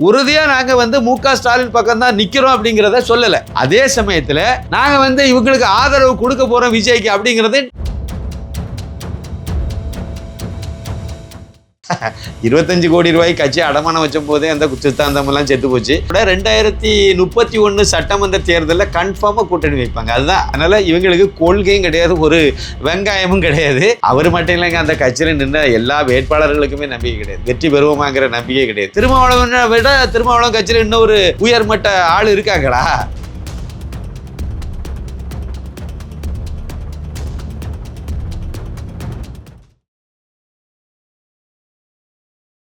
உறுதியா நாங்க மு.க. ஸ்டாலின் பக்கம் தான் நிக்கிறோம் அப்படிங்கிறத சொல்லல. அதே சமயத்துல நாங்க இவங்களுக்கு ஆதரவு கொடுக்க போறோம் விஜய்க்கு அப்படிங்கறது 25 கோடி ரூபாய் கட்சி அடமானம் வச்ச போதே அந்த சித்தாந்தம் எல்லாம் செத்து போச்சு. 2031 சட்டமன்ற தேர்தலில் கன்ஃபார்மா கூட்டணி வைப்பாங்க. அதுதான். அதனால இவங்களுக்கு கொள்கையும் கிடையாது, ஒரு வெங்காயமும் கிடையாது. அவர் மட்டும் இல்லைங்க, அந்த கட்சியில் நின்ற எல்லா வேட்பாளர்களுக்குமே நம்பிக்கை கிடையாது, வெற்றி பெறுவோமாங்கிற நம்பிக்கை கிடையாது. திருமாவளவனை விட திருமாவளவன் கட்சியில் இன்னும் ஒரு உயர்மட்ட ஆள் இருக்காங்களா?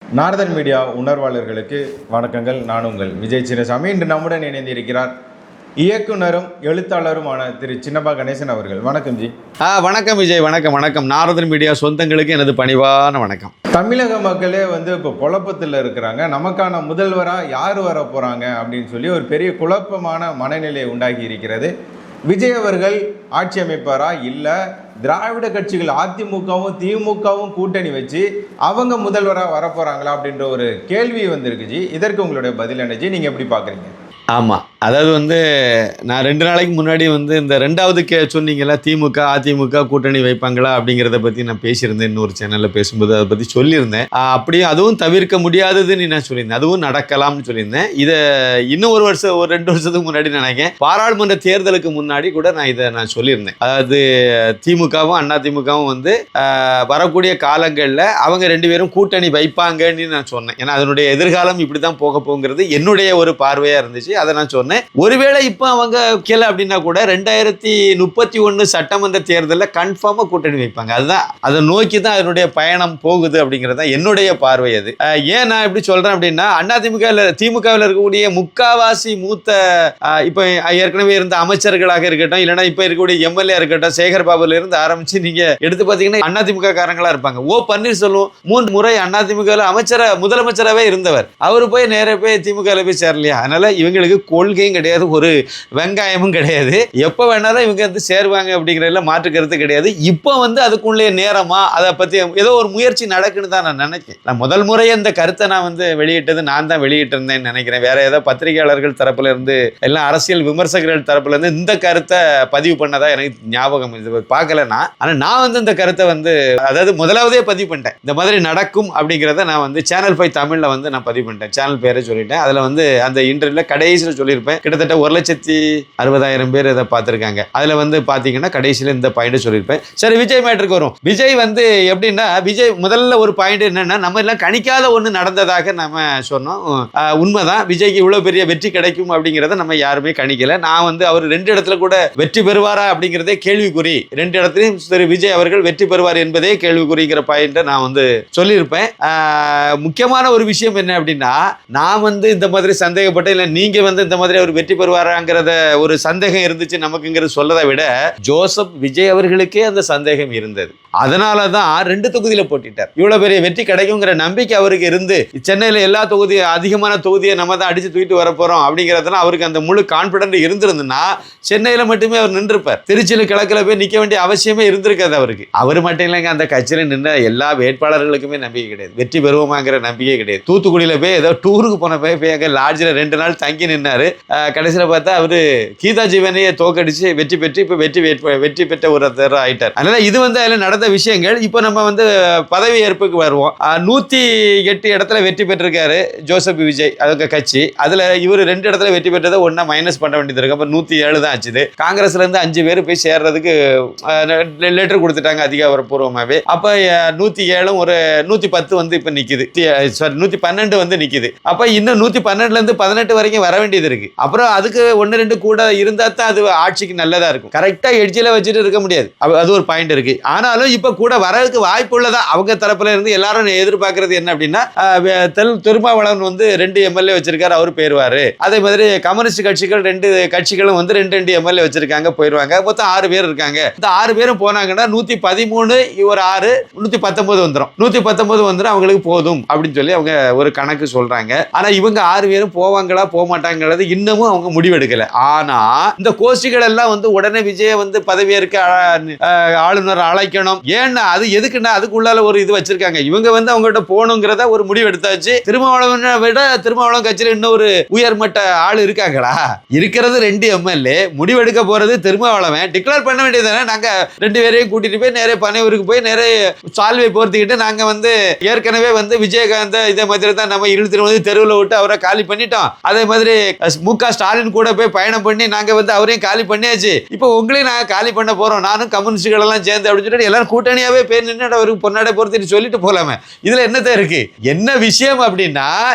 நார்தன் மீடியா உணர்வாளர்களுக்கு வணக்கங்கள். நான் உங்கள் விஜய் சின்னசாமி. இன்று நம்முடன் இணைந்திருக்கிறார் இயக்குனரும் எழுத்தாளருமான திரு சின்னப்பா கணேசன் அவர்கள். வணக்கம் ஜி. வணக்கம் விஜய். வணக்கம். வணக்கம். நார்தன் மீடியா சொந்தங்களுக்கு எனது பணிவான வணக்கம். தமிழக மக்களே இப்போ குழப்பத்தில் இருக்கிறாங்க. நமக்கான முதல்வராக யார் வர போகிறாங்க அப்படின்னு சொல்லி ஒரு பெரிய குழப்பமான மனநிலை உண்டாகி இருக்கிறது. விஜய் அவர்கள் ஆட்சி அமைப்பாரா, இல்லை திராவிட கட்சிகள் அதிமுகவும் திமுகவும் கூட்டணி வச்சு அவங்க முதல்வராக வரப்போகிறாங்களா அப்படின்ற ஒரு கேள்வி வந்திருக்கு ஜி. இதற்கு உங்களுடைய பதில் என்ன ஜி? நீங்கள் எப்படி பார்க்குறீங்க? ஆமாம், அதாவது நான் 2 நாளைக்கு முன்னாடி இந்த 2வது சொன்னீங்களா, திமுக அதிமுக கூட்டணி வைப்பாங்களா அப்படிங்கிறத பற்றி நான் பேசியிருந்தேன். இன்னொரு சேனலில் பேசும்போது அதை பற்றி சொல்லியிருந்தேன். அப்படியே அதுவும் தவிர்க்க முடியாததுன்னு நான் சொல்லியிருந்தேன், அதுவும் நடக்கலாம்னு சொல்லியிருந்தேன். இதை இன்னும் ஒரு 2 வருஷத்துக்கு முன்னாடி நினைக்கிறேன், பாராளுமன்ற தேர்தலுக்கு முன்னாடி கூட நான் சொல்லியிருந்தேன். அதாவது திமுகவும் அதிமுகவும் வரக்கூடிய காலங்களில் அவங்க 2 பேரும் கூட்டணி வைப்பாங்கன்னு நான் சொன்னேன். ஏன்னா அதனுடைய எதிர்காலம் இப்படி தான் போக போங்கிறது என்னுடைய ஒரு பார்வையாக இருந்துச்சு. அதை நான் சொன்னேன். ஒருவேளை இப்போ அவங்க கேள அப்படின்னா கூட 2031 சட்டமன்ற தேர்தலில் கன்ஃபார்மா கூட்டணி வைப்பாங்க. அதுதான், அதை நோக்கி தான் அதனுடைய பயணம் போகுது அப்படிங்கிறது தான் என்னுடைய பார்வை. அது ஏன் நான் எப்படி சொல்றேன் அப்படின்னா, திமுகவில் இருக்கக்கூடிய முக்காவாசி மூத்த இப்போ ஏற்கனவே இருந்த அமைச்சர்களாக இருக்கட்டும், இல்லைன்னா இப்போ இருக்கக்கூடிய எம்எல்ஏ இருக்கட்டும், சேகர் பாபுல இருந்து ஆரம்பிச்சு நீங்க எடுத்து பார்த்தீங்கன்னா அதிமுக காரங்களா இருப்பாங்க. ஓ பன்னீர்செல்வம் 3 முறை அதிமுக முதலமைச்சராகவே இருந்தவர். அவரு போய் நேர போய் திமுக போய் சேரலையா? அதனால இவங்களுக்கு கொள்கையும் கிடையாது, ஒரு வெங்காயமும் கிடையாது. எப்போ வேணாலும் இவங்க சேருவாங்க அப்படிங்கிறதுல மாற்று கருத்து கிடையாது. இப்போ அதுக்குள்ளே நேரமா அதை பற்றி ஏதோ ஒரு முயற்சி நடக்குன்னு தான் நான் நினைக்கிறேன். நான் முதல் முறையே இந்த கருத்தை நான் வெளியிட்டது நான் தான் வெளியிட்டிருந்தேன்னு நினைக்கிறேன். வேற ஏதோ பத்திரிகையாளர்கள் தரப்புல இருந்து, எல்லாம் அரசியல் விமர்சகர்கள் தரப்புல இருந்து இந்த கருத்தை பதிவு பண்ணதா எனக்கு ஞாபகம் பார்க்கலன்னா. ஆனால் நான் இந்த கருத்தை அதாவது முதலாவதே பதிவு பண்ணிட்டேன். இந்த மாதிரி நடக்கும் அப்படிங்கிறத நான் சேனல் 5 தமிழில் நான் பதிவு பண்ணிட்டேன். சேனல் பேரை சொல்லிட்டேன். அதில் அந்த இன்டர்வியூல கடைசியில் சொல்லியிருப்பேன். கிட்டத்தட்ட 1,60,000 பேர் இதை பார்த்துருக்காங்க. அதில் பார்த்தீங்கன்னா கடைசியில் இந்த பாயிண்ட் சொல்லியிருப்பேன். சரி, விஜய் மேட்டருக்கு வரும். விஜய் எப்படின்னா, விஜய் முதல்ல ஒரு பாயிண்ட் என்னன்னா, நம்ம எல்லாம் கணிக்காத ஒன்று நடந்ததாக நம்ம சொன்னோம். உண்மைதான், விஜய்க்கு இவ்வளோ பெரிய வெற்றி கிடைக்கும் அப்படிங்கிறத நம்ம யாருமே கணிக்கல. நான் அவர் 2 இடத்துல கூட வெற்றி பெறுவாரா அப்படிங்கிறதே கேள்விக்குறி. 2 இடத்துலையும் சரி விஜய் அவர்கள் வெற்றி பெறுவார் என்பதே கேள்விக்குறிங்கிற பாயிண்ட்டை நான் சொல்லியிருப்பேன். முக்கியமான ஒரு விஷயம் என்ன அப்படின்னா, நான் இந்த மாதிரி சந்தேகப்பட்டேன், இல்லை நீங்க இந்த மாதிரி அவர் வெற்றி பெறுவாராங்கிறத ஒரு சந்தேகம் இருந்துச்சு நமக்குங்கிறது சொல்லதை விட, ஜோசப் விஜய் அவர்களுக்கே அந்த சந்தேகம் இருந்தது. அதனால தான் 2 தொகுதியில் போட்டிட்டார். இவ்வளவு பெரிய வெற்றி கிடைக்குங்கிற நம்பிக்கை அவருக்கு இருந்து, சென்னையில் எல்லா அதிகமான தொகுதியை நம்ம தான் அடிச்சு தூக்கிட்டு வர போறோம் அப்படிங்கிறதுலாம் அவருக்கு அந்த முழு கான்பிடன்ட் இருந்திருந்துன்னா சென்னையில மட்டுமே அவர் நின்றுப்பார். திருச்சியில் கிழக்கில் போய் நிற்க வேண்டிய அவசியமே இருந்திருக்காது அவருக்கு. அவர் மட்டும் இல்லைங்க, அந்த கட்சியில் நின்ற எல்லா வேட்பாளர்களுக்குமே நம்பிக்கை கிடையாது, வெற்றி பெறுவோமாங்கிற நம்பிக்கை கிடையாது. தூத்துக்குடியில போய் ஏதோ டூருக்கு போன போய் அங்கே லாட்ஜில் 2 நாள் தங்கி நின்னாரு. கடைசியில் பார்த்தா அவரு கீதா ஜீவனையை தோக்கடிச்சு வெற்றி பெற்று இப்போ வெற்றி பெற்ற ஒருத்தர் ஆயிட்டார். அதனால இது அதில் நடந்த விஷயங்கள். இப்போ நம்ம பதவி ஏற்புக்கு வருவோம். 108 இடத்துல வெற்றி பெற்றிருக்காரு ஜோசப் விஜய் அவங்க கட்சி. அதுல இவர் 2 இடத்துல வெற்றி பெற்றதை ஒன்னா மைனஸ் பண்ண வேண்டியது இருக்கு. அப்ப 107 தான் ஆச்சு. காங்கிரஸ்ல இருந்து 5 பேர் போய் சேர்றதுக்கு லெட்டர் கொடுத்துட்டாங்க அதிகாரப்பூர்வமாவே. அப்ப 107 ஒரு 110 இப்ப நிக்குது. 112 நிக்குது. அப்ப இன்னும் 112ல இருந்து 18 வரைக்கும் வர வேண்டியது இருக்கு. அப்புறம் அதுக்கு 1-2 கூட இருந்தா தான் அது ஆட்சிக்கு நல்லதா இருக்கும். கரெக்டா எட்ஜில் வச்சுட்டு இருக்க முடியாது. அது ஒரு பாயிண்ட் இருக்கு. ஆனாலும் இப்ப கூட வரதுக்கு வாய்ப்பு உள்ளதா அவங்க தரப்புல இருந்து எல்லாரும் எதிர்பார்க்கறது என்ன அப்படின்னா, திருமாவளவன் 2 எம்எல்ஏ வச்சிருக்காரு, அவர் போயிருவாரு. அதே மாதிரி கம்யூனிஸ்ட் கட்சிகள் 2 கட்சிகளும் 2 எம்எல்ஏ வச்சிருக்காங்க, போயிருவாங்க. மொத்தம் 6 பேர் இருக்காங்க. இந்த 6 பேரும் போனாங்கன்னா 113 ஒரு 6 119 வந்துடும். 119 வந்துடும், அவங்களுக்கு போதும் அப்படின்னு சொல்லி அவங்க ஒரு கணக்கு சொல்றாங்க. ஆனா இவங்க 6 பேரும் போவாங்களா போக மாட்டாங்க மாட்டாங்கிறது இன்னமும் அவங்க முடிவெடுக்கல. ஆனா இந்த கோஷ்டிகள் எல்லாம் வந்து உடனே விஜய வந்து பதவியேற்க ஆளுநர் அழைக்கணும். ஏன்னா அது எதுக்குன்னா அதுக்குள்ளால ஒரு இது வச்சிருக்காங்க. இவங்க வந்து அவங்ககிட்ட போகணுங்கிறத ஒரு முடிவு எடுத்தாச்சு. திருமாவளவனை விட திருமாவளவன் கட்சியில் இன்னும் ஒரு உயர்மட்ட ஆள் இருக்காங்களா? இருக்கிறது 2 எம்எல்ஏ. முடிவெடுக்க போறது திருமாவளவன். டிக்ளேர் பண்ண வேண்டியதானே. நாங்க 2 பேரையும் கூட்டிட்டு போய் நேரே பனையூருக்கு போய் நேரே சால்வை போர்த்திக்கிட்டு நாங்க வந்து ஏற்கனவே வந்து விஜயகாந்த் இதே மாதிரி தான் நம்ம இழுத்துட்டு வந்து தெருவில் விட்டு அவரை காலி பண்ணிட்டோம். அதே மாதிரி மு.க. ஸ்டாலின் கூட போய் பயணம் பண்ணி நாங்க வந்து அவரையும் காலி பண்ணியாச்சு. இப்போ உங்களையும் நாங்க காலி பண்ண போறோம், நானும் கம்யூனிஸ்டுகள் எல்லாம் சேர்ந்து அப்படின்னு சொல்லிட்டு எல்லாரும் கூட்டணியாவே பேர் நின்று அவருக்கு பொன்னாடை பொறுத்திட்டு சொல்லிட்டு போலாமே. இதுல என்னதான் இருக்கு? என்ன விஷயம் அப்படின்னா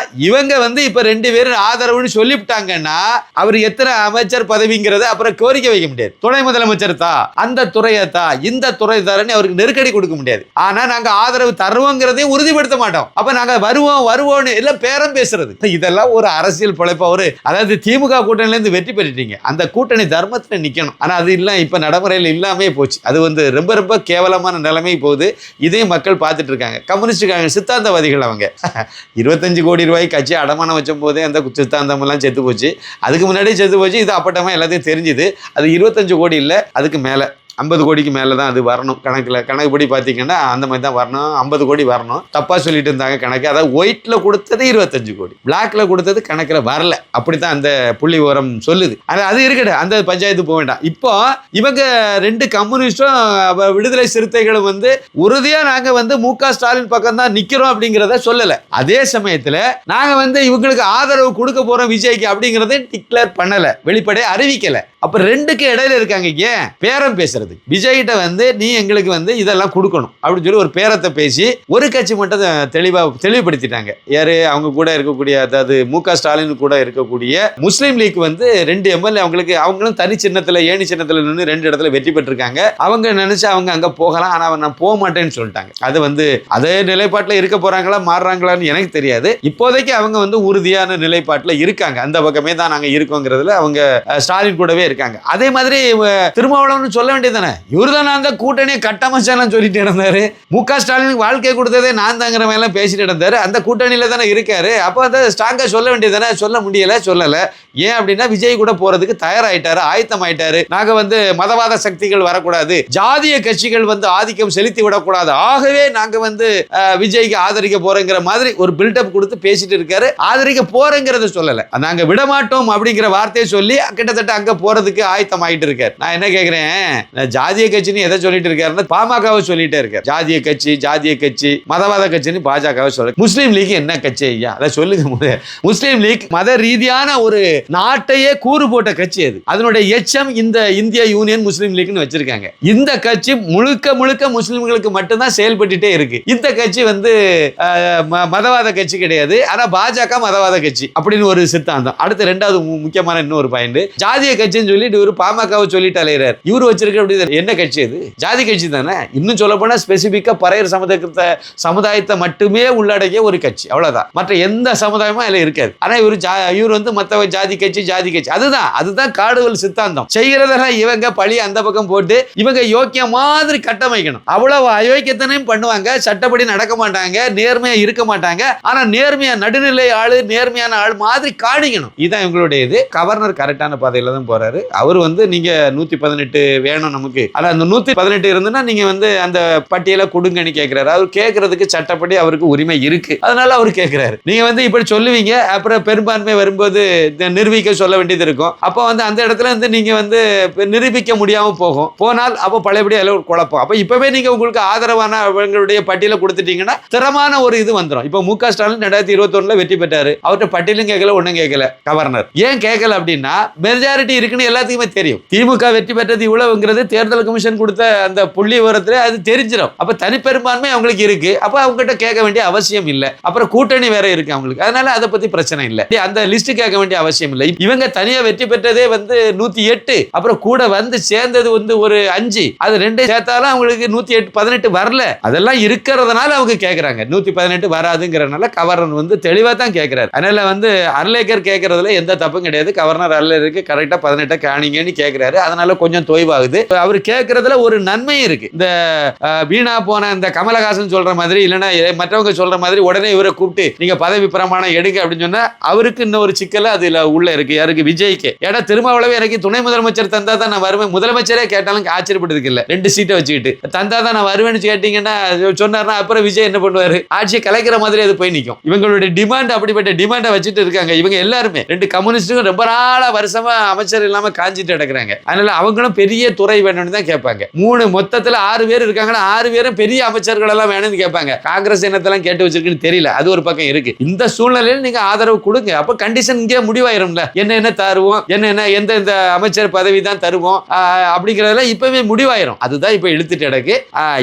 இவங்க வந்து இப்ப 2 பேரும் ஆதரவுன்னு சொல்லிவிட்டாங்கன்னா அவர் எத்தனை அமைச்சர் பதவிங்கிறத அப்புறம் கோரிக்கை வைக்க முடியாது. துணை முதலமைச்சர் தான், அந்த துறையை தான், இந்த துறை தரன்னு அவருக்கு நெருக்கடி கொடுக்க முடியாது. ஆனா நாங்க ஆதரவு தருவோங்கிறதையும் உறுதிப்படுத்த மாட்டோம். அப்ப நாங்க வருவோம்னு எல்லாம் பேரம் பேசுறது, இதெல்லாம் ஒரு அரசியல் பிழைப்பா. ஒரு அதாவது திமுக கூட்டணியில இருந்து வெற்றி பெற்றுட்டீங்க, அந்த கூட்டணி தர்மத்துல நிக்கணும். ஆனா அது இல்ல, இப்ப நடைமுறையில் இல்லாமே போச்சு. அது வந்து ரொம்ப ரொம்ப கேவலமான நிலைமை போகுது. இதையும் மக்கள் பார்த்துட்டு இருக்காங்க. கம்யூனிஸ்டுக்காக சித்தாந்தவாதிகள் அவங்க 25 கோடி ரூபாய் கட்சி அடமானம் வச்சும் போதே அந்த சித்தாந்தம் எல்லாம் செத்து போச்சு. அதுக்கு முன்னாடியே செத்து போச்சு. இது அப்பட்டமா எல்லாத்தையும் தெரிஞ்சுது. அது 25 கோடி இல்லை, அதுக்கு மேல 50 கோடிக்கு மேலே தான் அது வரணும். கணக்குப்படி பார்த்தீங்கன்னா அந்த மாதிரி தான் வரணும். 50 கோடி வரணும். தப்பாக சொல்லிட்டு இருந்தாங்க கணக்கு. அதாவது ஒயிட்டில் கொடுத்தது 25 கோடி, பிளாக்ல கொடுத்தது கணக்கில் வரல. அப்படி தான் அந்த புள்ளி விவரம் சொல்லுது. அது இருக்கட்டும், அந்த பஞ்சாயத்து போக வேண்டாம். இப்போ இவங்க 2 கம்யூனிஸ்டும் விடுதலை சிறுத்தைகளும் வந்து உறுதியாக நாங்கள் வந்து மு.க. ஸ்டாலின் பக்கம் தான் நிற்கிறோம் அப்படிங்கிறத சொல்லலை. அதே சமயத்தில் நாங்கள் வந்து இவங்களுக்கு ஆதரவு கொடுக்க போகிறோம் விஜய்க்கு அப்படிங்கிறத டிக்ளேர் பண்ணலை, வெளிப்படையாக அறிவிக்கலை. அப்ப 2க்கு இடையில இருக்காங்க. ஏன் பேரம் பேசுறது? விஜய்கிட்ட வந்து நீ எங்களுக்கு வந்து இதெல்லாம் கொடுக்கணும் அப்படின்னு சொல்லி ஒரு பேரத்தை பேசி ஒரு கட்சி மட்டும் தெளிவுபடுத்திட்டாங்க. யாரு? அவங்க கூட இருக்கக்கூடிய, அதாவது மு.க. ஸ்டாலின் கூட இருக்கக்கூடிய முஸ்லீம் லீக் வந்து 2 எம்எல்ஏ அவங்களும் தனி சின்னத்துல, ஏணி சின்னத்துல நின்று 2 இடத்துல வெற்றி பெற்றிருக்காங்க. அவங்க நினைச்சு அவங்க அங்க போகலாம், ஆனா நான் போக மாட்டேன்னு சொல்லிட்டாங்க. அது வந்து அதே நிலைப்பாட்டில் இருக்க போறாங்களா மாறுறாங்களான்னு எனக்கு தெரியாது. இப்போதைக்கு அவங்க வந்து உறுதியான நிலைப்பாட்டில் இருக்காங்க. அந்த பக்கமே தான் நாங்க இருக்கோங்கிறதுல அவங்க ஸ்டாலின் கூடவே இருக்காங்க. அதே மாதிரி திருமாவளவன் சொல்ல வேண்டியதானே, இவருதான் நான் தான் கூட்டணியை கட்டமைச்சாலும் சொல்லிட்டு இருந்தாரு. மு.க. ஸ்டாலினுக்கு வாழ்க்கை கொடுத்ததே நான் தாங்கிற மாதிரி பேசிட்டு இருந்தாரு. அந்த கூட்டணியில தானே இருக்காரு. அப்போ அதை ஸ்ட்ராங்கா சொல்ல வேண்டியதானே. சொல்ல முடியல, சொல்லல. ஏன் அப்படின்னா விஜய் கூட போறதுக்கு தயாராயிட்டாரு, ஆயத்தமாயிட்டாரு. நாங்க வந்து மதவாத சக்திகள் வரக்கூடாது, ஜாதிய கட்சிகள் வந்து ஆதிக்கம் செலுத்தி விடக்கூடாது, ஆகவே நாங்க வந்து விஜய்க்கு ஆதரிக்க போறேங்கிற மாதிரி ஒரு பில்டப் கொடுத்து பேசிட்டு இருக்காரு. ஆதரிக்க போறேங்கிறத சொல்லல, நாங்க விடமாட்டோம் அப்படிங்கிற வார்த்தையை சொல்லி கிட்டத்தட்ட அங்க போறதுக்கு ஆயத்தம் ஆயிட்டு இருக்காரு. நான் என்ன கேட்கிறேன், ஜாதிய கட்சின்னு எதை சொல்லிட்டு இருக்காருன்னா பாமகவை சொல்லிட்டே இருக்காரு. ஜாதிய கட்சி மதவாத கட்சின்னு பாஜகவை சொல்ல. முஸ்லீம் லீக் என்ன கட்சி ஐயா? அதை சொல்லுங்க. முஸ்லீம் லீக் மத ரீதியான ஒரு நாட்டையே கூறு போட்ட கட்சி. அது அதனுடைய எச்சம் இந்த இந்திய யூனியன் முஸ்லீம் லீக்னு வச்சிருக்காங்க. இந்த கட்சி முழுக்க முஸ்லிம்களுக்கு மட்டும்தான் செயல்பட்டுட்டே இருக்கு. இந்த கட்சி வந்து மதவாத கட்சி கிடையாது. ஆனா பாஜக மதவாத கட்சி அப்படின்னு ஒரு சித்தாந்தம். அடுத்து 2வது முக்கியமான இன்னொரு பாயிண்ட், ஜாதிய கட்சின்னு சொல்லிட்டு இவரு பாமகவை சொல்லிட்டு அலைகிறார். இவரு வச்சிருக்க என்ன கட்சி? அது ஜாதி கட்சி தானே. இன்னும் சொல்ல போனா ஸ்பெசிபிக்கா பறையர் சமுதாயத்தை மட்டுமே உள்ளடக்கிய ஒரு கட்சி, அவ்வளவுதான். மற்ற எந்த சமுதாயமும் அதுல இருக்காது. ஆனா இவர் வந்து மத்த ஜாதி கட்சி அதுதான் காடுவல் சித்தாந்தம். செய்கிறதெல்லாம் இவங்க பழி அந்த பக்கம் போட்டு இவங்க யோக்கிய மாதிரி கட்டமைக்கணும். அவ்வளவு அயோக்கியத்தனையும் பண்ணுவாங்க. சட்டப்படி நடக்க மாட்டாங்க, நேர்மையா இருக்க மாட்டாங்க. ஆனா நேர்மையா நடுநிலை ஆளு, நேர்மையான ஆள் மாதிரி காணிக்கணும். இதுதான் இவங்களுடைய இது. கவர்னர் கரெக்டான பாதையில தான் போறாரு. அவர் வந்து நீங்க 118 வேணும் நமக்கு, ஆனா அந்த 118 இருந்துன்னா நீங்க வந்து அந்த பட்டியலை கொடுங்கன்னு கேட்கிறாரு. அவர் கேட்கறதுக்கு சட்டப்படி அவருக்கு உரிமை இருக்கு, அதனால அவர் கேட்கிறாரு. நீங்க வந்து இப்படி சொல்லுவீங்க, அப்புறம் பெரும்பான்மை வரும்போது நிரூபிக்க சொல்ல வேண்டியது இருக்கும். அப்போ வந்து அந்த இடத்துல வந்து நீங்க வந்து நிரூபிக்க முடியாம போனால் அப்போ பழையபடி அதில் ஒரு குழப்பம். அப்போ இப்பவே நீங்க உங்களுக்கு ஆதரவான அவங்களுடைய பட்டியலை கொடுத்துட்டீங்கன்னா திறமான ஒரு இது வந்துடும். இப்போ மு.க. ஸ்டாலின் 2021 வெற்றி பெற்றாரு. அவர்கிட்ட பட்டியலும் கேட்கல, ஒன்றும் கேட்கல. கவர்னர் ஏன் கேட்கல அப்படின்னா மெஜாரிட்டி இருக்குன்னு எல்லாத்துக்குமே தெரியும். திமுக வெற்றி பெற்றது இவ்வளவுங்கிறது தேர்தல் கமிஷன் கொடுத்த அந்த புள்ளி விவரத்துல அது தெரிஞ்சிடும். அப்ப தனிப்பெரும்பான்மை அவங்களுக்கு இருக்கு. அப்ப அவங்க கிட்ட கேட்க வேண்டிய அவசியம் இல்லை. அப்புறம் கூட்டணி வேற இருக்கு அவங்களுக்கு, அதனால அதை பத்தி பிரச்சனை இல்லை. அந்த லிஸ்ட் கேட்க வேண்டிய அவசியம் இல்லை. இவங்க தனியா வெற்றி பெற்றதே வந்து 108, அப்புறம் கூட வந்து சேர்ந்தது வந்து ஒரு 5, அது 2 சேர்த்தாலும் அவங்களுக்கு 118 வரல. அதெல்லாம் இருக்கிறதுனால அவங்க கேட்கறாங்க. 118 வராதுங்கிறதுனால கவர்னர் வந்து தெளிவா தான் கேட்கிறாரு. அதனால வந்து அர்லேக்கர் கேட்கறதுல எந்த தப்பும் கிடையாது. கவர்னர் அர்லேக்கருக்கு கரெக்டா 18 காணிங்கன்னு கேட்கிறாரு. அதனால கொஞ்சம் தொய்வாகுது. அவர் கேட்கறதுல ஒரு நன்மை இருக்கு. இந்த வீணா போன இந்த கமலஹாசன் சொல்ற மாதிரி, இல்லைன்னா மற்றவங்க சொல்ற மாதிரி உடனே இவரை கூப்பிட்டு நீங்க பதவி பிரமாணம் எடுங்க அப்படின்னு சொன்னா அவருக்கு இன்னொரு சிக்கலை அதுல உள்ள இருக்கு. யாருக்கு? விஜய்க்கு. ஏன்னா திருமாவளவே எனக்கு துணை முதலமைச்சர் தந்தா தான் நான் வருவேன், முதலமைச்சரே கேட்டாலும் ஆச்சரியப்பட்டு இல்ல, 2 சீட்டை வச்சுக்கிட்டு தந்தா தான் நான் வருவேன்னு கேட்டீங்கன்னா சொன்னார்னா அப்புறம் விஜய் என்ன பண்ணுவாரு? ஆட்சியை கலைக்கிற மாதிரி அது போய் நிற்கும். இவங்களுடைய டிமாண்ட் அப்படிப்பட்ட டிமாண்டை வச்சுட்டு இருக்காங்க. இவங்க எல்லாருமே 2 கம்யூனிஸ்டும் ரொம்ப நாளா வருஷமா அமைச்சர் இல்லாம காஞ்சிட்டு கிடக்குறாங்க. அதனால அவங்களும் பெரிய துறை வேணும்னு தான் கேட்பாங்க. 3 மொத்தத்துல 6 பேர் இருக்காங்கன்னா 6 பேரும் பெரிய அமைச்சர்கள் எல்லாம் வேணும்னு கேட்பாங்க. காங்கிரஸ் என்னத்தெல்லாம் கேட்டு வச்சிருக்குன்னு தெரியல, அது ஒரு பக்கம் இருக்கு. இந்த சூழ்நிலையில் நீங்க ஆதரவு கொடுங்க. அப்ப கண்டிஷன் இங்கே முடிவாயிரும்ல, என்ன தருவோம், எந்த அமைச்சர் பதவி தான் தருவோம் அப்படிங்கறதுல இப்பவே முடிவாயிரும். அதுதான் இப்ப இழுத்துட்டு கிடக்கு.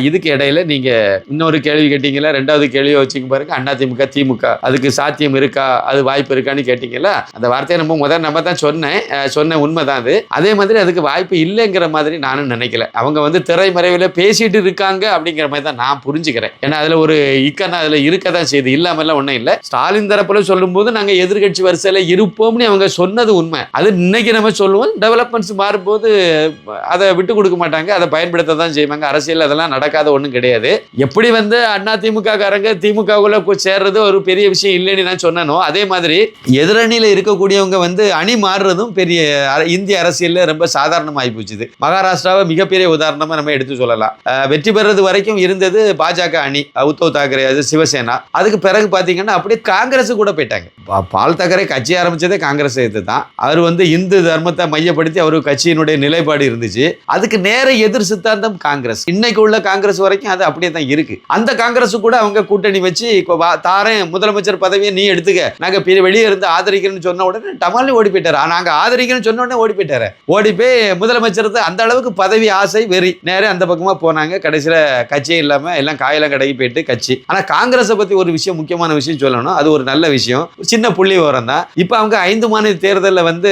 இதுக்கு இடையில நீங்க இன்னொரு கேள்வி கேட்டீங்களா, 2வது கேள்வியை வச்சுக்க பாருங்க. அதிமுக திமுக அதுக்கு சாத்தியம் இருக்கா, அது வாய்ப்பு இருக்கான்னு கேட்டீங்களா? அந்த வார்த்தையை நம்ம தான் சொன்ன உண்மைதான் அது. அதே மாதிரி அதுக்கு வாய்ப்பு இல்லைங்கிற மாதிரி நானும் நினைக்கல. அவங்க வந்து திரைமறைவில் பேசிட்டு இருக்காங்க அப்படிங்கிற மாதிரி தான் நான் புரிஞ்சுக்கிறேன். ஏன்னா அதுல ஒரு இக்கன்னா அதுல இருக்கதான் செய்யுது, இல்லாமல்லாம் ஒன்றும் இல்லை. ஸ்டாலின் தரப்புல சொல்லும் போது நாங்க எதிர்கட்சி வரிசையில இருப்போம்னு அவங்க சொன்னது உண்மை. அது இன்னைக்கு நம்ம சொல்லுவோம், டெவலப்மெண்ட்ஸ் மாறும்போது அதை விட்டு கொடுக்க மாட்டாங்க, அதை பயன்படுத்த தான் செய்வாங்க. அரசியல் அதெல்லாம் நடக்காத ஒன்றும் கிடையாது. எப்படி வந்து அதிமுக காரங்க திமுகவுல சேர்றது ஒரு பெரிய விஷயம் இல்லைன்னு நான் சொன்னனோ, அதே மாதிரி எதிரணியில இருக்கக்கூடியவங்க வந்து அணி மாறுறதும் பெரிய இந்திய அரசியல்ல ரொம்ப சாதாரணமாகி போச்சுது. மகாராஷ்டிராவை மிகப்பெரிய உதாரணமா நம்ம எடுத்து சொல்லலாம். வெற்றி பெறது வரைக்கும் இருந்தது பாஜக அணி, உத்தவ் தாக்கரே, அது சிவசேனா. அதுக்கு பிறகு பாத்தீங்கன்னா அப்படியே காங்கிரஸ் கூட போயிட்டாங்க. பால் தாக்கரே கட்சி ஆரம்பிச்சதே காங்கிரஸ் எடுத்து தான். அவர் வந்து இந்து தர்மத்தை மையப்படுத்தி அவர் கட்சியினுடைய நிலைப்பாடு இருந்துச்சு. அதுக்கு நேர எதிர் சித்தாந்தம் காங்கிரஸ். இன்னைக்கு உள்ள காங்கிரஸ் வரைக்கும் அது அப்படியே தான் இருக்கு. அந்த காங்கிரஸ் கூட அவங்க கூட்டணி வச்சு தாரேன் முதலமைச்சர் பதவியை நீ எடுத்துக்க, நாங்க வெளியே இருந்து ஆதரிக்கிறேன்னு சொன்ன உடனே டமாலி ஓடி போயிட்டாரு. நாங்க ஆதரிக்கிறேன்னு சொன்ன உடனே ஓடி போயிட்டாரு. ஓடி போய் முதலமைச்சர் அந்த அளவுக்கு பதவி ஆசை வெறி நேரே அந்த பக்கமா போனாங்க. கடைசியில கட்சியே இல்லாம எல்லாம் காயெல்லாம் கடைக்கு போயிட்டு கட்சி. ஆனா காங்கிரஸை பத்தி ஒரு விஷயம், முக்கியமான விஷயம் சொல்லணும். அது ஒரு நல்ல விஷயம், சின்ன புள்ளி விவரம் தான். இப்ப அவங்க 5 மாநில தேர்தலில் வந்து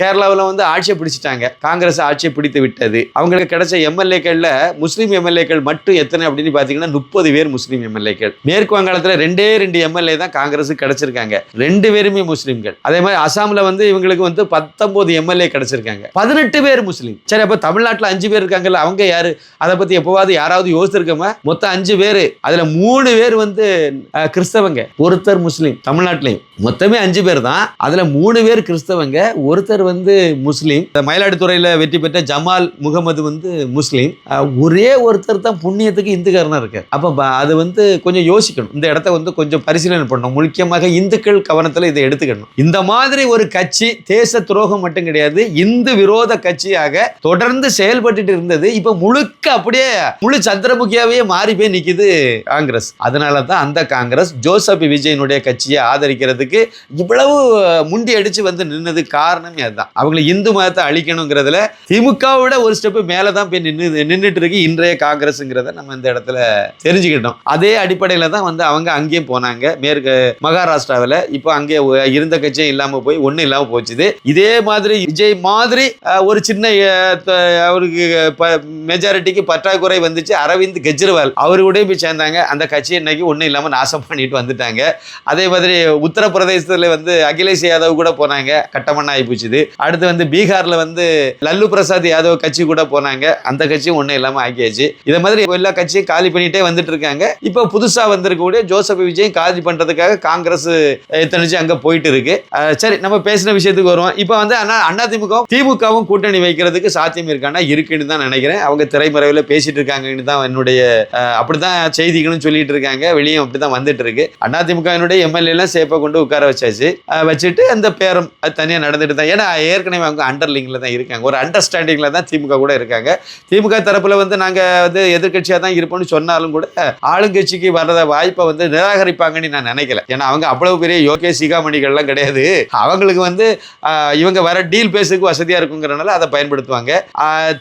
கேரளாவில் வந்து ஆட்சியை பிடிச்சிட்டாங்க. காங்கிரஸ் ஆட்சியை பிடித்து விட்டது. அவங்களுக்கு கிடைச்ச எம்எல்ஏக்கள்ல முஸ்லீம் எம்எல்ஏக்கள் மட்டும் எத்தனை அப்படின்னு பாத்தீங்கன்னா 30 பேர் முஸ்லீம் எம்எல்ஏக்கள். மேற்கு வங்காளத்தில் 2 எம்எல்ஏ தான் காங்கிரஸ் கிடைச்சிருக்காங்க, 2 பேருமே முஸ்லீம்கள். அதே மாதிரி அசாம்ல வந்து இவங்களுக்கு வந்து 19 எம்எல்ஏ கிடைச்சிருக்காங்க, 18 பேர் முஸ்லீம். சரி, அப்ப தமிழ்நாட்டில் 5 பேர் இருக்காங்கல்ல, அவங்க யாரு? அதை பத்தி எப்பவாவது யாராவது யோசிச்சிருக்கோமா? மொத்தம் 5 பேர், அதுல 3 பேர் வந்து கிறிஸ்தவங்க, ஒருத்தர் முஸ்லீம். தமிழ்நாட்டிலையும் மொத்தமே 5 பேர் தான், அதுல 3 பேர் கிறிஸ்தவங்க, ஒருத்தர் வந்து முஸ்லீம். மயிலாடுதுறையில வெற்றி பெற்ற ஜமால் முகமது வந்து முஸ்லீம். ஒரே ஒருத்தர் தான் புண்ணியத்துக்கு இந்துக்காரனா இருக்கு. அப்ப அது வந்து கொஞ்சம் யோசிக்கணும், இந்த இடத்த வந்து கொஞ்சம் பரிசீலனை பண்ணணும். முக்கியமாக இந்துக்கள் கவனத்துல இதை எடுத்துக்கணும். இந்த மாதிரி ஒரு கட்சி தேச துரோகம் மட்டும் கிடையாது, இந்து விரோத கட்சியாக தொடர்ந்து செயல்பட்டு இருந்தது. இப்ப முழுக்க அப்படியே முழு சந்திரமுகியாவே மாறி போய் நிக்குது காங்கிரஸ். அதனாலதான் அந்த காங்கிரஸ் ஜோசப் விஜயனுடைய கட்சியை ஆதரிக்கிறதுக்கு இவ்வளவு முண்டி அடிச்சு வந்து நின்னது காரணமே அதுதான். அவங்களை இந்து மதத்தை அழிக்கணுங்கிறதுல திமுகவோட ஒரு ஸ்டெப் மேலதான் போய் நின்றுட்டு இருக்கு இன்றைய காங்கிரஸ்ங்கிறத நம்ம இந்த இடத்துல தெரிஞ்சுக்கிட்டோம். அதே அடிப்படையில தான் வந்து அவங்க அங்கேயும் போனாங்க, மேற்கு மகாராஷ்டிராவில். இப்போ அங்கே இருந்த கட்சியும் இல்லாம போய் ஒன்றும் இல்லாம போச்சுது. இதே மாதிரி விஜய் மாதிரி ஒரு சின்ன அவருக்கு மெஜாரிட்டிக்கு பற்றாக்குறை வந்துச்சு, அரவிந்த் கெஜ்ரிவால் அவரு கூட போய் சேர்ந்தாங்க. அந்த கட்சி இன்னைக்கு ஒன்றும் இல்லாம நாசம் பண்ணிட்டு வந்துட்டாங்க. அதே மாதிரி உத்தரப்பிரதேசத்துல வந்து அகிலேஷ் யாதவ் கூட போனாங்க, கட்டமண்ணா ஆகி போச்சுது. அடுத்து வந்து பீகார்ல வந்து லல்லு பிரசாத் யாதவ் கட்சி கூட போனாங்க, அந்த கட்சியும் ஒன்றும் இல்லாம ஆக்கியாச்சு. இதை மாதிரி எல்லா கட்சியும் காலி பண்ணிட்டே வந்துட்டு இருக்காங்க. இப்போ புதுசா வந்திருக்கக்கூடிய ஜோசப் விஜய் காலி பண்றதுக்காக காங்கிரஸ் எத்தனைச்சு அங்க போயிட்டு இருக்கு. சரி, நம்ம பேசின விஷயத்துக்கு வருவோம். இப்போ வந்து அதிமுக திமுகவும் கூட்டணி வைக்கிறதுக்கு சாத்தியம் இருக்கானா? இருக்குன்னு தான் நினைக்கிறேன். அவங்க திரைமறைவில் பேசிட்டு இருக்காங்கன்னு தான் என்னுடைய அப்படிதான் செய்திகளும் சொல்லிட்டு இருக்காங்க, வெளியும் அப்படிதான் வந்துட்டு இருக்கு. அதிமுகவினுடைய எம்எல்ஏ எல்லாம் சேப்பை கொண்டு உட்கார வச்சாச்சு, வச்சுட்டு அந்த பேரம் அது தனியா நடந்துட்டு தான். ஏன்னா ஏற்கனவே அவங்க அண்டர்லிங்ல தான் இருக்காங்க, ஒரு அண்டர்ஸ்டாண்டிங்ல தான் திமுக கூட இருக்காங்க. திமுக தரப்புல வந்து நாங்க வந்து எதிர்கட்சியா தான் இருப்போம்னு சொன்னாலும் கூட ஆளுங்கட்சிக்கு வர்றத வாய்ப்பை வந்து நிராகரிப்பாங்கன்னு நான் நினைக்கல. ஏன்னா அவங்க அவ்வளவு பெரிய யோகே சிகாமணிகள்லாம் கிடையாது. அவங்களுக்கு வந்து இவங்க வர டீல் பேசுறதுக்கு வசதியா இருக்குங்கிறனால அதை பயன்படுத்துவாங்க.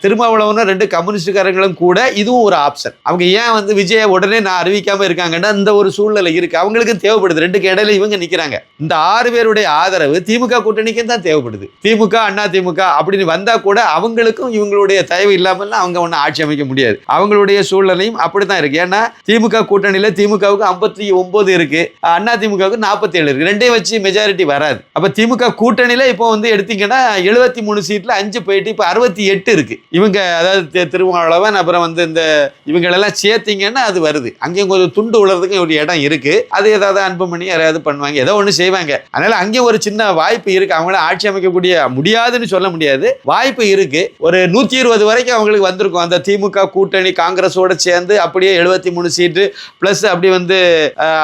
திருமாவளவனும் 2 கம்யூனிஸ்டுக்காரங்களும் கூட இதுவும் ஒரு ஆப்ஷன். அவங்க ஏன் வந்து விஜய உடனே நான் அறிவிக்காம இருக்காங்கன்னா இந்த ஒரு சூழ்நிலை இருக்கு, அவங்களுக்கு தேவைப்படுது. 2க்கு இடையில இவங்க நிக்கிறாங்க. இந்த 6 பேருடைய ஆதரவு திமுக கூட்டணிக்கு தான் தேவைப்படுது. திமுக அண்ணா திமுக அப்படின்னு வந்தா கூட அவங்களுக்கும் இவங்களுடைய தயவு இல்லாமல் அவங்க ஒன்னும் ஆட்சி அமைக்க முடியாது. அவங்களுடைய சூழ்நிலையும் அப்படித்தான் இருக்கு. ஏன்னா திமுக கூட்டணியில திமுகவுக்கு 59 இருக்கு, அண்ணா திமுகவுக்கு 47 இருக்கு. 2ஐயும் வச்சு மெஜாரிட்டி வராது. அப்ப திமுக கூட்டணியில இப்போ வந்து எடுத்தீங்கன்னா 73 சீட்ல 5 போயிட்டு இப்ப 68 இருக்கு. இவங்க அதாவது திருமாவளவன் அப்புறம் வந்து இந்த இவங்களெல்லாம் சேர்த்தீங்கன்னா அது வருது. அங்கேயும் கொஞ்சம் துண்டு உழறதுக்கு ஒரு இடம் இருக்கு. அது ஏதாவது அன்புமணி யாராவது பண்ணுவாங்க, ஏதோ ஒன்று செய்வாங்க. அதனால அங்கே அங்கேயும் ஒரு சின்ன வாய்ப்பு இருக்கு. அவங்கள ஆட்சி அமைக்கக்கூடிய முடியாதுன்னு சொல்ல முடியாது, வாய்ப்பு இருக்கு. ஒரு 120 வரைக்கும் அவங்களுக்கு வந்திருக்கும். அந்த திமுக கூட்டணி காங்கிரஸோட சேர்ந்து அப்படியே 73 சீட்டு பிளஸ் அப்படி வந்து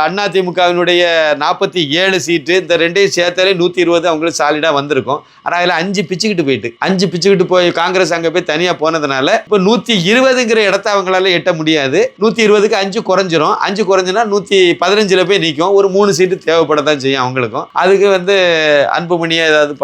அண்ணா திமுகவினுடைய 47 சீட்டு, இந்த ரெண்டையும் சேர்த்தாலே 120 அவங்களுக்கு சாலிடா வந்திருக்கும். ஆனால் அதில் 5 பிச்சுக்கிட்டு போய் காங்கிரஸ் அங்கே போய் தனியாக போனதுனால இப்போ 120ங்கிற இடத்த அவங்களால எட்ட முடியாது. 120க்கு 5 குறைஞ்சிரும். 5 குறைஞ்சுன்னா 115 போய் நிற்கும். ஒரு 3 சீட்டு தேவைப்படத்தான் செய்யும் அவங்களுக்கும். அதுக்கு வந்து அன்புமணியை ஏதாவது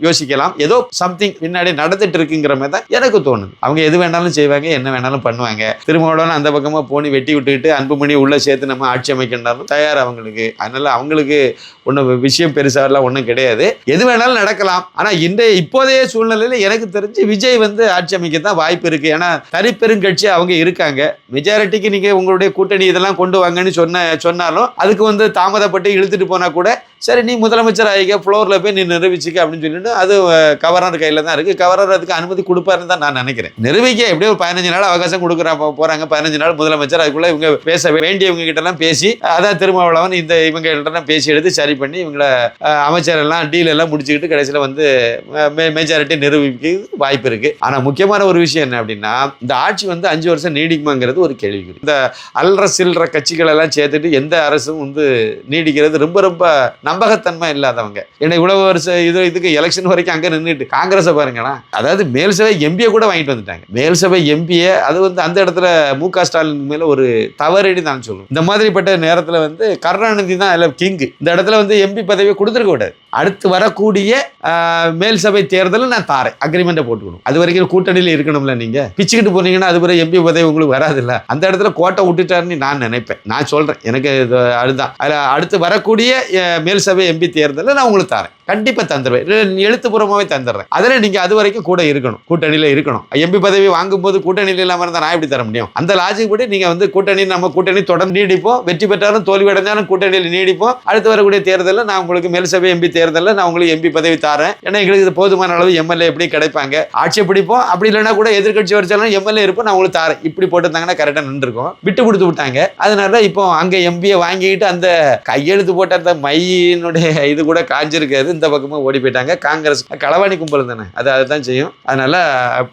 யோசிக்கலாம். ஏதோ சம்திங் பின்னாடி நடந்துட்டு இருக்குங்கிற மாதிரி தான் எனக்கு தோணுது. அவங்க எது வேணாலும் செய்வாங்க, என்ன வேணாலும் பண்ணுவாங்க. திருமாவளவன் அந்த பக்கமாக போனி வெட்டி விட்டுக்கிட்டு அன்புமணி உள்ள சேர்த்து நம்ம ஆட்சி அமைக்கின்றாலும் தயார் அவங்களுக்கு. அதனால அவங்களுக்கு ஒன்றும் விஷயம் பெருசாலாம் ஒன்றும் கிடையாது. எது வேணாலும் நடக்கலாம். ஆனால் இப்போதைய சூழ்நிலையில் எனக்கு தெரிஞ்சு விஜய் வந்து ஆட்சி அமைக்கத்தான் வாய்ப்பு இருக்கு. ஏன்னா தனிப்பெருங்கட்சி அவங்க இருக்காங்க. மெஜாரிட்டிக்கு நீங்க உங்களுடைய கூட்டணி இதெல்லாம் கொண்டு வாங்கன்னு சொன்னாலும் அதுக்கு வந்து தாமதப்பட்டு இழுத்துட்டு போனா கூட சரி நீ முதலமைச்சர் ஆகிக்க, ஃப்ளோரில் போய் நீ நிரூபிச்சுக்க அப்படின்னு சொல்லிட்டு அது கவர்னர் கையில் தான் இருக்குது. கவர்னர் அதுக்கு அனுமதி கொடுப்பாருன்னு தான் நான் நினைக்கிறேன். நிரூபிக்க எப்படியும் ஒரு 15 நாள் அவகாசம் போகிறாங்க. 15 நாள் முதலமைச்சர். அதுக்குள்ளே இவங்க பேச வேண்டியவங்க கிட்டலாம் பேசி அதான் திருமாவளவன் இவங்க கிட்டலாம் பேசி எடுத்து சரி பண்ணி இவங்கள அமைச்சர் எல்லாம் டீல் எல்லாம் முடிச்சுக்கிட்டு கடைசியில் வந்து மெஜாரிட்டி நிரூபிக்க வாய்ப்பு இருக்குது. ஆனால் முக்கியமான ஒரு விஷயம் என்ன அப்படின்னா, இந்த ஆட்சி வந்து 5 வருஷம் நீடிக்குமாங்கிறது ஒரு கேள்விக்குறி. இந்த அல்ற சில்ற கட்சிகள் எல்லாம் சேர்த்துட்டு எந்த அரசும் வந்து நீடிக்கிறது ரொம்ப ரொம்ப நம்பகத்தன்மை இல்லாதவங்க. ஏன்னா இவ்வளவு வருஷம் இதுக்கு எலெக்ஷன் வரைக்கும் அங்கே நின்றுட்டு காங்கிரஸை பாருங்களா, அதாவது மேல் சபை எம்பியை கூட வாங்கிட்டு வந்துட்டாங்க. மேல் சபை எம்பியை அது வந்து அந்த இடத்துல மு.க. ஸ்டாலின் மேல ஒரு தவறடி தான் சொல்லுவோம். இந்த மாதிரிப்பட்ட நேரத்தில் வந்து கருணாநிதி தான் அதில் கிங்கு. இந்த இடத்துல வந்து எம்பி பதவியை கொடுத்துருக்க கூடாது. அடுத்து வரக்கூடிய மேல் சபை தேர்தலில் நான் தாரேன், அக்ரிமெண்ட்டை போட்டுக்கணும். அது வரைக்கும் கூட்டணியில் இருக்கணும்ல. நீங்க பிச்சுக்கிட்டு போனீங்கன்னா அது பிறகு எம்பி பதவி உங்களுக்கு வராதுல்ல. அந்த இடத்துல கோட்டை விட்டுட்டாருன்னு நான் நினைப்பேன். நான் சொல்றேன், எனக்கு அதுதான். அடுத்து வரக்கூடிய மேல் சபை எம்பி தேர்தலில் நான் உங்களுக்கு தரேன், கண்டிப்பா தந்துடுவேன், எழுத்துப்பூர்வமாவே தந்துடுறேன். அதில் நீங்க அது வரைக்கும் கூட இருக்கணும், கூட்டணியில இருக்கணும். எம்பி பதவி வாங்கும்போது கூட்டணியில் இல்லாம இருந்தால் நான் எப்படி தர முடியும்? அந்த லாஜிக் படி நீங்க வந்து நம்ம கூட்டணி தொடர்ந்து நீடிப்போம், வெற்றி பெற்றாலும் தோல்வி அடைஞ்சாலும் கூட்டணியில் நீடிப்போம். அடுத்து வரக்கூடிய தேர்தலில் நான் உங்களுக்கு மேல் சபை எம்பி தேர்தலில் நான் உங்களுக்கு எம்பி பதவி தரேன். ஏன்னா எங்களுக்கு போதுமான அளவு எம்எல்ஏ எப்படி கிடைப்பாங்க, ஆட்சி பிடிப்போம். அப்படி இல்லைன்னா கூட எதிர்கட்சி வரைச்சாலும் எம்எல்ஏ இருப்போம், நான் உங்களுக்கு தரேன். இப்படி போட்டுருந்தாங்கன்னா கரெக்டாக நின்றுருக்கும். விட்டு கொடுத்து விட்டாங்க. அதனால இப்போ அங்க எம்பியை வாங்கிட்டு அந்த கையெழுத்து போட்ட அந்த மையினுடைய இது கூட காஞ்சிருக்காது. இந்த பக்கமும் ஓடி போயிட்டாங்க. காங்கிரஸ் களவாணி கும்பல் தானே, அதுதான் செய்யும். அதனால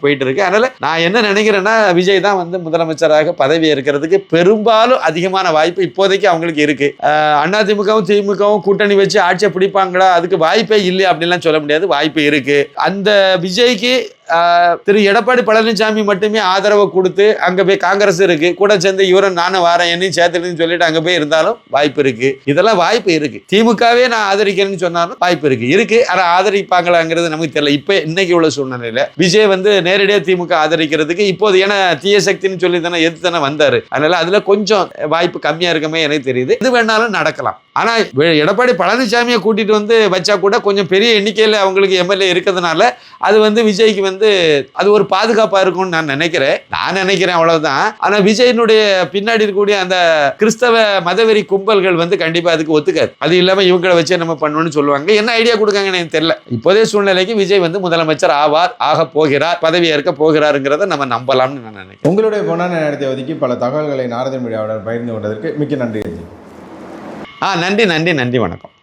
போயிட்டு இருக்கு. அதனால நான் என்ன நினைக்கிறேன்னா, விஜய் தான் வந்து முதலமைச்சராக பதவி ஏற்கிறதுக்கு பெரும்பாலும் அதிகமான வாய்ப்பு இப்போதைக்கு அவங்களுக்கு இருக்கு. அதிமுகவும் திமுகவும் கூட்டணி வச்சு ஆட்சியை பிடிப்பாங்களா, அதுக்கு வாய்ப்பே இல்லை அப்படின்லாம் சொல்ல முடியாது. வாய்ப்பு இருக்கு. அந்த விஜய்க்கு திரு எடப்பாடி பழனிசாமி மட்டுமே ஆதரவு கொடுத்து அங்க போய் காங்கிரஸ் இருக்கு கூட சேர்ந்து இவரும் நானும் வாரேன் என்னையும் சேர்த்துன்னு சொல்லிட்டு அங்க போய் இருந்தாலும் வாய்ப்பு இருக்கு. இதெல்லாம் வாய்ப்பு இருக்கு. திமுகவே நான் ஆதரிக்கிறேன்னு சொன்னாலும் வாய்ப்பு இருக்கு. ஆனா ஆதரிப்பாங்களாங்கிறது நமக்கு தெரியல. இப்ப இன்னைக்கு உள்ள சூழ்நிலையில விஜய் வந்து நேரடியாக திமுக ஆதரிக்கிறதுக்கு இப்போது ஏன்னா தீய சக்தின்னு சொல்லி தானே எது தானே வந்தாரு. அதனால அதுல கொஞ்சம் வாய்ப்பு கம்மியா இருக்கமே எனக்கு தெரியுது. இது வேணாலும் நடக்கலாம். ஆனா எடப்பாடி பழனிசாமியை கூட்டிட்டு வந்து வச்சா கூட கொஞ்சம் பெரிய எண்ணிக்கையில் அவங்களுக்கு எம்எல்ஏ இருக்கிறதுனால அது வந்து விஜய்க்கு வந்து அது ஒரு பாதுகாப்பா இருக்கும்னு நான் நினைக்கிறேன் அவ்வளவுதான். ஆனா விஜயனுடைய பின்னாடி இருக்கக்கூடிய அந்த கிறிஸ்தவ மதவெறி கும்பல்கள் வந்து கண்டிப்பா அதுக்கு ஒத்துக்காது. அது இல்லாம இவங்களை வச்சு நம்ம பண்ணணும்னு சொல்லுவாங்க. என்ன ஐடியா கொடுக்காங்கன்னு எனக்கு தெரியல. இப்போதே சூழ்நிலைக்கு விஜய் வந்து முதலமைச்சர் ஆக போகிறார், பதவி ஏற்க போகிறாருங்கிறத நம்ம நம்பலாம்னு நான் நினைக்கிறேன். உங்களுடைய பொன்னான நேரத்தை ஒதுக்கி பல தகவல்களை நாரதன் மீடியாவுடன் பகிர்ந்து கொண்டதற்கு மிக்க நன்றி. நன்றி, வணக்கம்.